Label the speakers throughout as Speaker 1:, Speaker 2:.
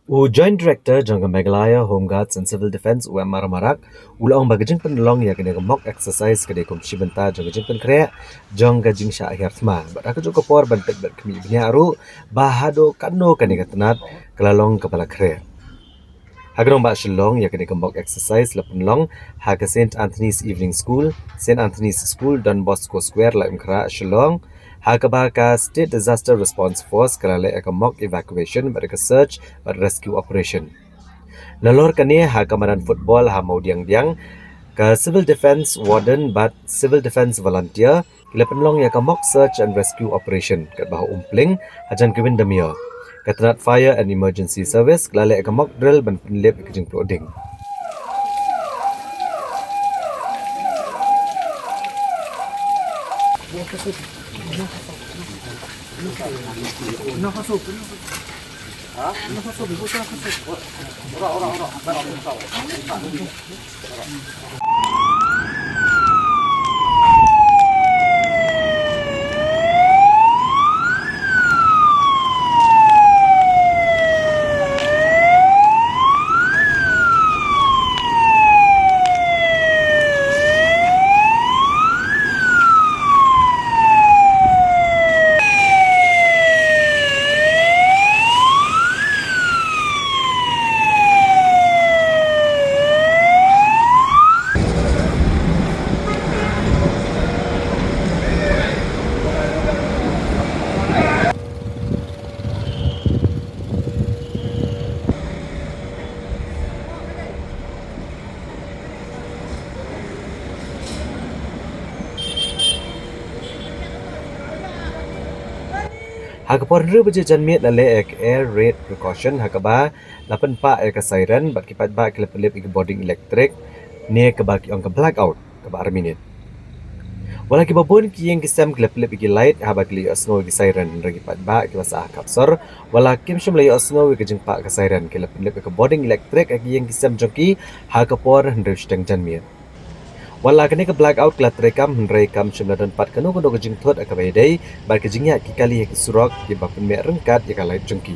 Speaker 1: Joint Director Jangka Meghalaya Home Guards and Civil Defence UMR Marak ulang bagajing penlong ya kena mock exercise kedai komisi benta jangka jing krea jong gajing Shah Hiar Thma bat aku juga por bentek bat kemi bini aru bahado kano kene katenat kelalong kepala krea Hagrong ba Shillong ya kena mock exercise la penlong ha ke St Anthony's Evening School St Anthony's School Don Bosco Square la imkra Shillong Hakabaka State Disaster Response Force kalale eka mock evacuation but search but rescue operation. Lalor kani ha kamaran football ha mau diang ka civil defense warden but civil defense volunteer kila penlong ya ka mock search and rescue operation kat bahu umpling hajan kewin demia. Katanat fire and emergency service kalale eka mock drill ban penlip ikjing proding. Hakapor Riew berjajan miet lale ek air raid precaution hakaba lapan pa ek siren bat kipat ba kelip lip ik boarding electric ne ke ba ki ong ke blackout ke ba minute. Wala ki babon ki yang kisam kelip lip ik light haba kli asno ki siren ragi pat ba ki basa kapsor wala kim shum lay asno ki jeng pa ke siren kelip lip ik boarding electric ak yang kisam joki hakapor Riew steng jan miet. Wala kene ke blackout klat rekam rekam shimla dan pat kanu kanu kejing thot akabai dai bar kejingnya ki kali ki surok ki bapun me rengkat ya kalai jengki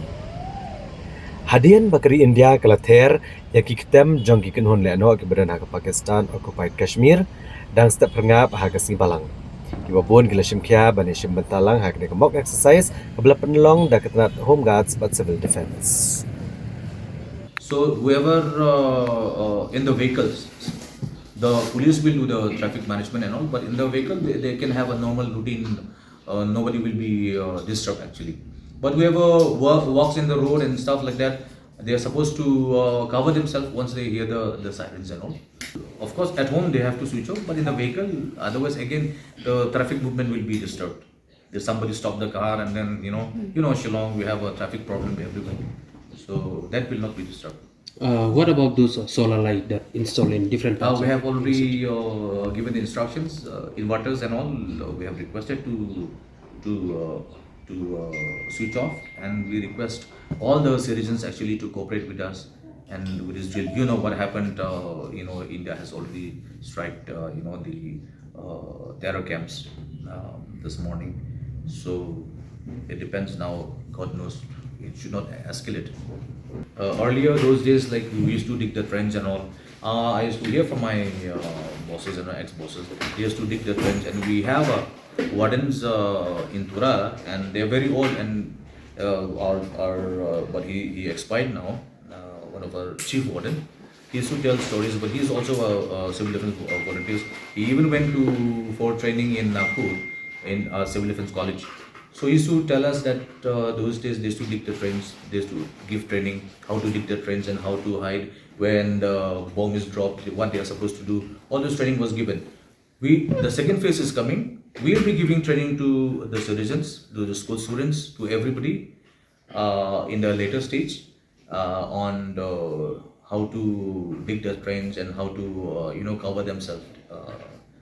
Speaker 1: hadian bakari India kalather ya ki ketem jongki kenhon le no ki badan ha Pakistan occupied Kashmir dan step rengap ha ke balang ki babon ki lashim kya bani shim bentalang ha kene ke mock exercise kebla penlong da ketenat home guards but civil defense.
Speaker 2: So whoever in the vehicles, the police will do the traffic management and all, but in the vehicle they can have a normal routine. Nobody will be disturbed actually. But whoever walks in the road and stuff like that, they are supposed to cover themselves once they hear the sirens and all. Of course, at home they have to switch off, but in the vehicle, otherwise again the traffic movement will be disturbed. If somebody stop the car and then Shillong, we have a traffic problem everywhere, so that will not be disturbed.
Speaker 3: What about those solar light that install in different parts?
Speaker 2: We have already given the instructions, inverters and all. We have requested to switch off, and we request all the citizens actually to cooperate with us. And with this drill, you know what happened. India has already striked the terror camps this morning. So it depends now. God knows, it should not escalate. Earlier those days, like we used to dig the trench and all. I used to hear from my bosses and my ex-bosses. They used to dig the trench, and we have wardens in Tura, and they're very old. And but he expired now. One of our chief warden. He used to tell stories, but he's also a civil defense volunteer. He even went for training in Nagpur in civil defense college. So he used to tell us that those days they used to dig the trench, they used to give training how to dig the trench and how to hide when the bomb is dropped, what they are supposed to do. All this training was given. The second phase is coming. We will be giving training to the citizens, to the school students, to everybody in the later stage on how to dig the trench and how to cover themselves.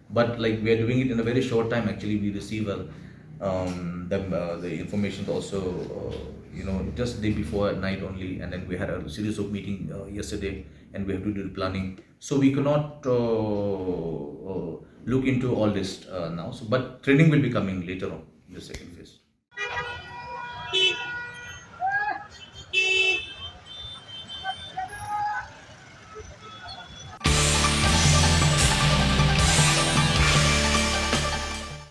Speaker 2: But like we are doing it in a very short time. Actually, we receive the information also just the day before at night only, and then we had a series of meeting yesterday, and we have to do the planning. So we cannot look into all this now. But training will be coming later on in the second phase.